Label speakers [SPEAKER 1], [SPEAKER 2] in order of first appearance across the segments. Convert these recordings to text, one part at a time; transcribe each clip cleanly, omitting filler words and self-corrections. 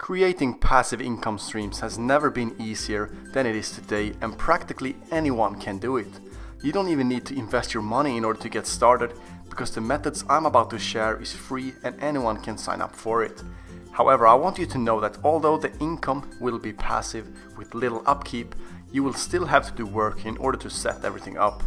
[SPEAKER 1] Creating passive income streams has never been easier than it is today, and practically anyone can do it. You don't even need to invest your money in order to get started, because the methods I'm about to share is free and anyone can sign up for it. However, I want you to know that although the income will be passive with little upkeep, you will still have to do work in order to set everything up.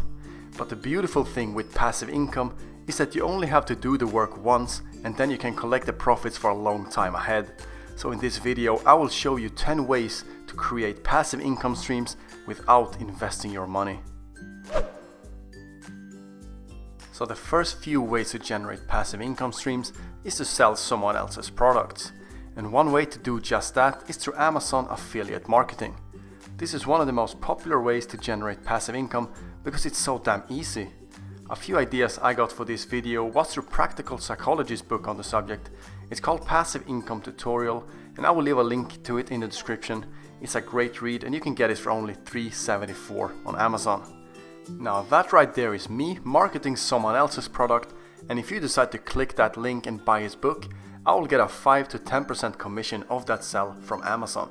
[SPEAKER 1] But the beautiful thing with passive income is that you only have to do the work once, and then you can collect the profits for a long time ahead. So in this video I will show you 10 ways to create passive income streams without investing your money. So the first few ways to generate passive income streams is to sell someone else's products. And one way to do just that is through Amazon affiliate marketing. This is one of the most popular ways to generate passive income because it's so damn easy. A few ideas I got for this video was through Practical Psychologist's book on the subject. It's called Passive Income Tutorial, and I will leave a link to it in the description. It's a great read and you can get it for only $3.74 on Amazon. Now that right there is me marketing someone else's product, and if you decide to click that link and buy his book, I will get a 5 to 10% commission of that sell from Amazon.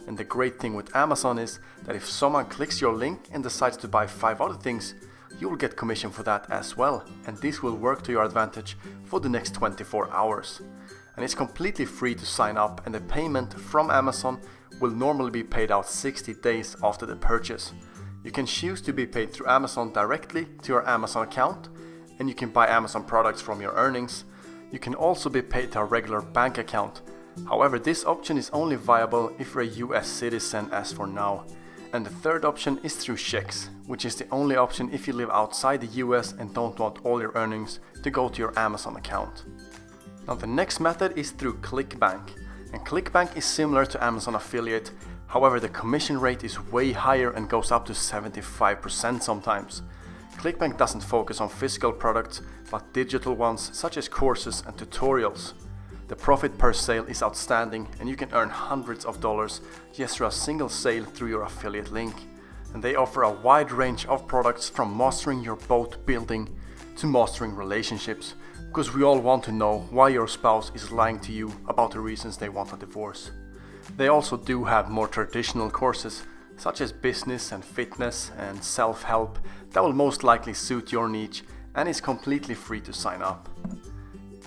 [SPEAKER 1] And the great thing with Amazon is that if someone clicks your link and decides to buy 5 other things, you will get commission for that as well, and this will work to your advantage for the next 24 hours. And it's completely free to sign up, and the payment from Amazon will normally be paid out 60 days after the purchase. You can choose to be paid through Amazon directly to your Amazon account, and you can buy Amazon products from your earnings. You can also be paid to a regular bank account. However, this option is only viable if you're a US citizen as for now. And the third option is through checks, which is the only option if you live outside the US and don't want all your earnings to go to your Amazon account. Now the next method is through ClickBank, and ClickBank is similar to Amazon affiliate. However, the commission rate is way higher and goes up to 75% sometimes. ClickBank doesn't focus on physical products, but digital ones such as courses and tutorials. The profit per sale is outstanding, and you can earn hundreds of dollars just through a single sale through your affiliate link. And they offer a wide range of products, from mastering your boat building to mastering relationships, because we all want to know why your spouse is lying to you about the reasons they want a divorce. They also do have more traditional courses such as business and fitness and self-help that will most likely suit your niche, and is completely free to sign up.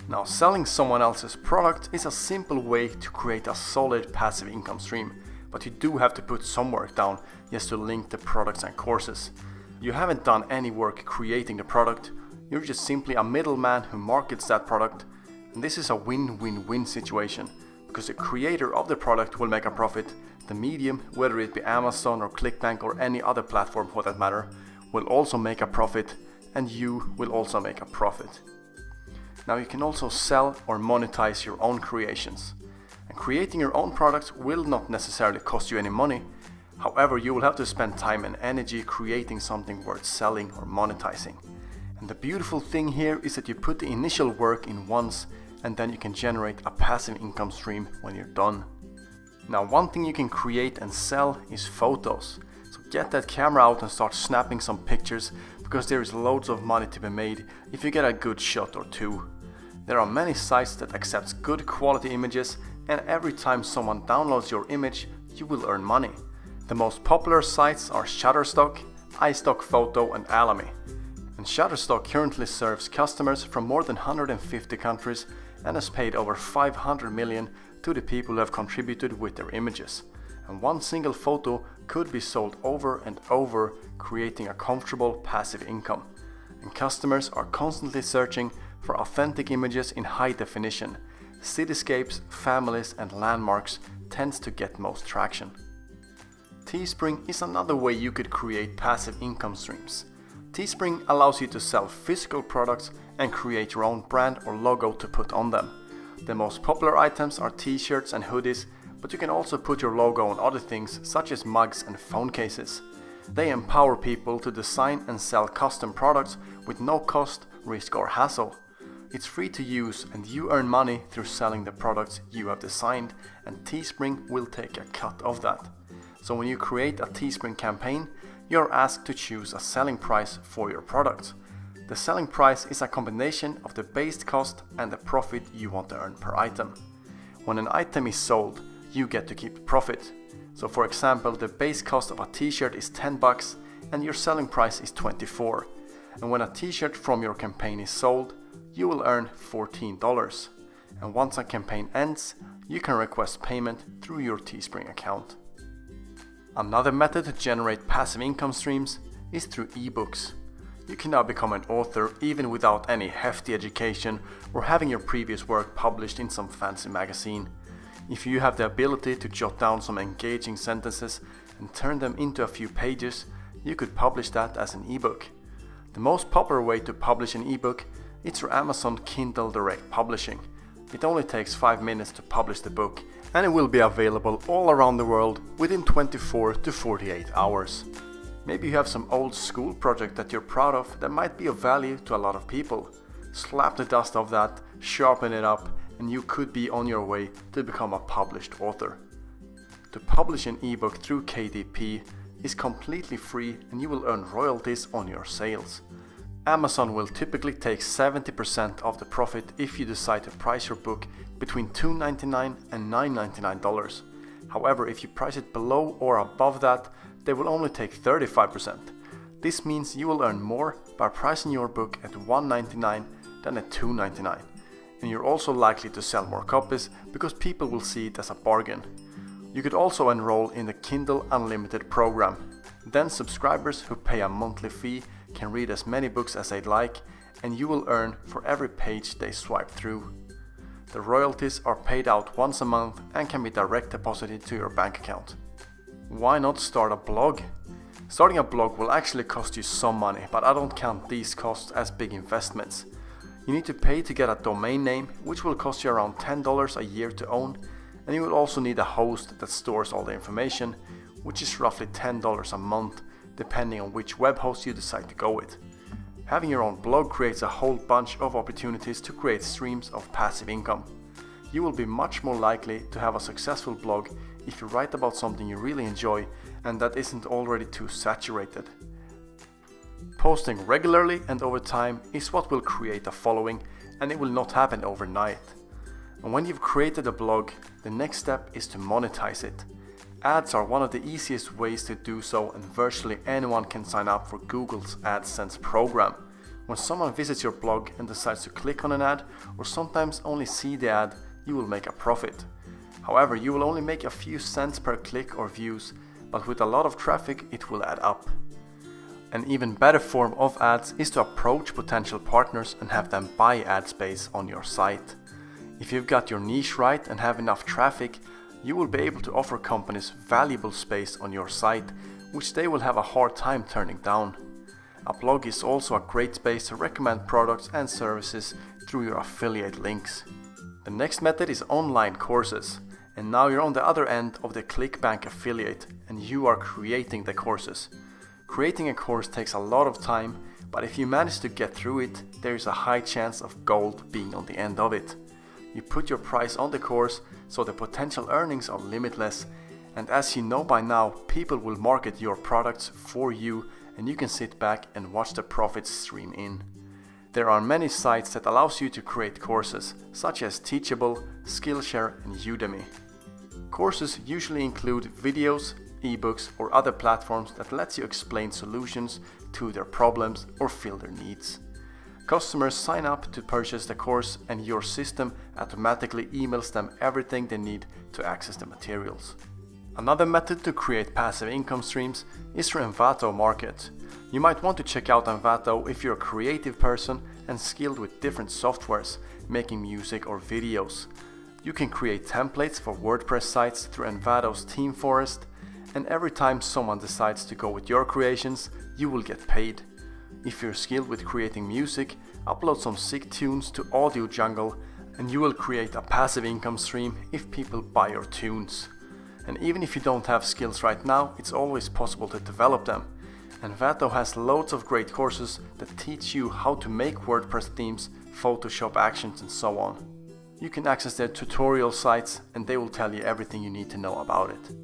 [SPEAKER 1] Now, selling someone else's product is a simple way to create a solid passive income stream, but you do have to put some work down just to link the products and courses. You haven't done any work creating the product, you're just simply a middleman who markets that product, and this is a win-win-win situation, because the creator of the product will make a profit, the medium, whether it be Amazon or ClickBank or any other platform for that matter, will also make a profit, and you will also make a profit. Now you can also sell or monetize your own creations. And creating your own products will not necessarily cost you any money. However, you will have to spend time and energy creating something worth selling or monetizing. And the beautiful thing here is that you put the initial work in once, and then you can generate a passive income stream when you're done. Now, one thing you can create and sell is photos. So get that camera out and start snapping some pictures, because there is loads of money to be made if you get a good shot or two. There are many sites that accept good quality images, and every time someone downloads your image, you will earn money. The most popular sites are Shutterstock, iStockPhoto and Alamy. And Shutterstock currently serves customers from more than 150 countries and has paid over $500 million to the people who have contributed with their images. And one single photo could be sold over and over, creating a comfortable passive income. And customers are constantly searching for authentic images in high definition. Cityscapes, families and landmarks tends to get most traction. Teespring is another way you could create passive income streams. Teespring allows you to sell physical products and create your own brand or logo to put on them. The most popular items are t-shirts and hoodies, but you can also put your logo on other things such as mugs and phone cases. They empower people to design and sell custom products with no cost, risk or hassle. It's free to use, and you earn money through selling the products you have designed, and Teespring will take a cut of that. So when you create a Teespring campaign, you're asked to choose a selling price for your products. The selling price is a combination of the base cost and the profit you want to earn per item. When an item is sold, you get to keep the profit. So for example, the base cost of a t-shirt is $10 and your selling price is $24. And when a t-shirt from your campaign is sold, you will earn $14. And once a campaign ends, you can request payment through your Teespring account. Another method to generate passive income streams is through ebooks. You can now become an author even without any hefty education or having your previous work published in some fancy magazine. If you have the ability to jot down some engaging sentences and turn them into a few pages, you could publish that as an ebook. The most popular way to publish an ebook is through Amazon Kindle Direct Publishing. It only takes 5 minutes to publish the book, and it will be available all around the world within 24 to 48 hours. Maybe you have some old school project that you're proud of that might be of value to a lot of people. Slap the dust off that, sharpen it up, and you could be on your way to become a published author. To publish an ebook through KDP is completely free and you will earn royalties on your sales. Amazon will typically take 70% of the profit if you decide to price your book between $2.99 and $9.99. However, if you price it below or above that, they will only take 35%. This means you will earn more by pricing your book at $1.99 than at $2.99. And you're also likely to sell more copies because people will see it as a bargain. You could also enroll in the Kindle Unlimited program. Then subscribers who pay a monthly fee can read as many books as they'd like, and you will earn for every page they swipe through. The royalties are paid out once a month and can be direct deposited to your bank account. Why not start a blog? Starting a blog will actually cost you some money, but I don't count these costs as big investments. You need to pay to get a domain name, which will cost you around $10 a year to own, and you will also need a host that stores all the information, which is roughly $10 a month, depending on which web host you decide to go with. Having your own blog creates a whole bunch of opportunities to create streams of passive income. You will be much more likely to have a successful blog if you write about something you really enjoy and that isn't already too saturated. Posting regularly and over time is what will create a following, and it will not happen overnight. And when you've created a blog, the next step is to monetize it. Ads are one of the easiest ways to do so, and virtually anyone can sign up for Google's AdSense program. When someone visits your blog and decides to click on an ad, or sometimes only see the ad, you will make a profit. However, you will only make a few cents per click or views, but with a lot of traffic it will add up. An even better form of ads is to approach potential partners and have them buy ad space on your site. If you've got your niche right and have enough traffic, you will be able to offer companies valuable space on your site, which they will have a hard time turning down. A blog is also a great space to recommend products and services through your affiliate links. The next method is online courses, and now you're on the other end of the ClickBank affiliate and you are creating the courses. Creating a course takes a lot of time, but if you manage to get through it, there is a high chance of gold being on the end of it. You put your price on the course, so the potential earnings are limitless, and as you know by now, people will market your products for you and you can sit back and watch the profits stream in. There are many sites that allows you to create courses, such as Teachable, Skillshare and Udemy. Courses usually include videos, ebooks or other platforms that lets you explain solutions to their problems or fill their needs. Customers sign up to purchase the course and your system automatically emails them everything they need to access the materials. Another method to create passive income streams is through Envato Market. You might want to check out Envato if you're a creative person and skilled with different softwares, making music or videos. You can create templates for WordPress sites through Envato's Theme Forest, and every time someone decides to go with your creations, you will get paid. If you're skilled with creating music, upload some sick tunes to Audio Jungle and you will create a passive income stream if people buy your tunes. And even if you don't have skills right now, it's always possible to develop them. Envato has loads of great courses that teach you how to make WordPress themes, Photoshop actions and so on. You can access their tutorial sites and they will tell you everything you need to know about it.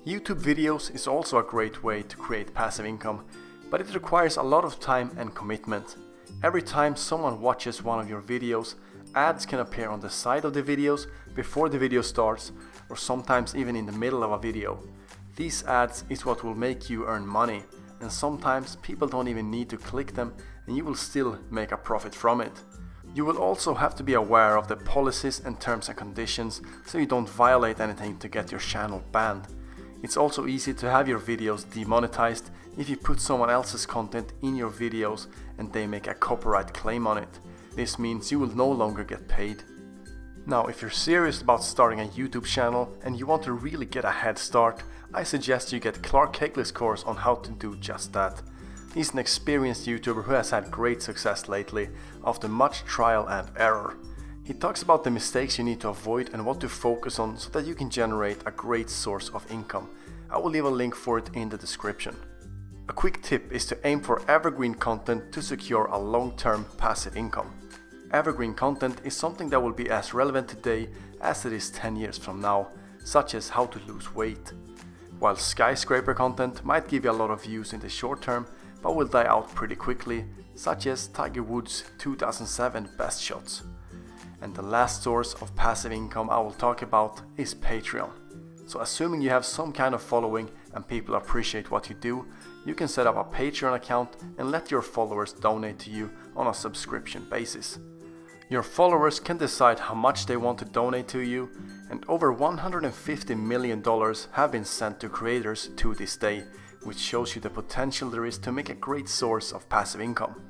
[SPEAKER 1] YouTube videos is also a great way to create passive income, but it requires a lot of time and commitment. Every time someone watches one of your videos, Ads can appear on the side of the videos, before the video starts, or sometimes even in the middle of a video. These ads is what will make you earn money, and sometimes people don't even need to click them and you will still make a profit from it. You will also have to be aware of the policies and terms and conditions so you don't violate anything to get your channel banned. It's also easy to have your videos demonetized if you put someone else's content in your videos and they make a copyright claim on it. This means you will no longer get paid. Now, if you're serious about starting a YouTube channel and you want to really get a head start, I suggest you get Clark Kegley's course on how to do just that. He's an experienced YouTuber who has had great success lately after much trial and error. He talks about the mistakes you need to avoid and what to focus on so that you can generate a great source of income. I will leave a link for it in the description. A quick tip is to aim for evergreen content to secure a long-term passive income. Evergreen content is something that will be as relevant today as it is 10 years from now, such as how to lose weight. While skyscraper content might give you a lot of views in the short term, but will die out pretty quickly, such as Tiger Woods' 2007 best shots. And the last source of passive income I will talk about is Patreon. So assuming you have some kind of following and people appreciate what you do, you can set up a Patreon account and let your followers donate to you on a subscription basis. Your followers can decide how much they want to donate to you, and over $150 million have been sent to creators to this day, which shows you the potential there is to make a great source of passive income.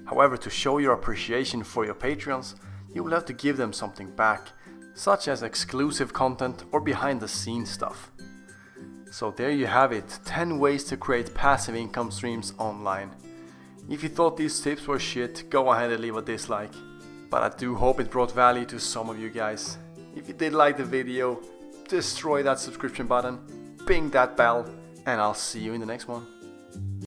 [SPEAKER 1] However, to show your appreciation for your Patreons, you will have to give them something back, such as exclusive content or behind the scenes stuff. So there you have it, 10 ways to create passive income streams online. If you thought these tips were shit, go ahead and leave a dislike. But I do hope it brought value to some of you guys. If you did like the video, destroy that subscription button, ping that bell, and I'll see you in the next one.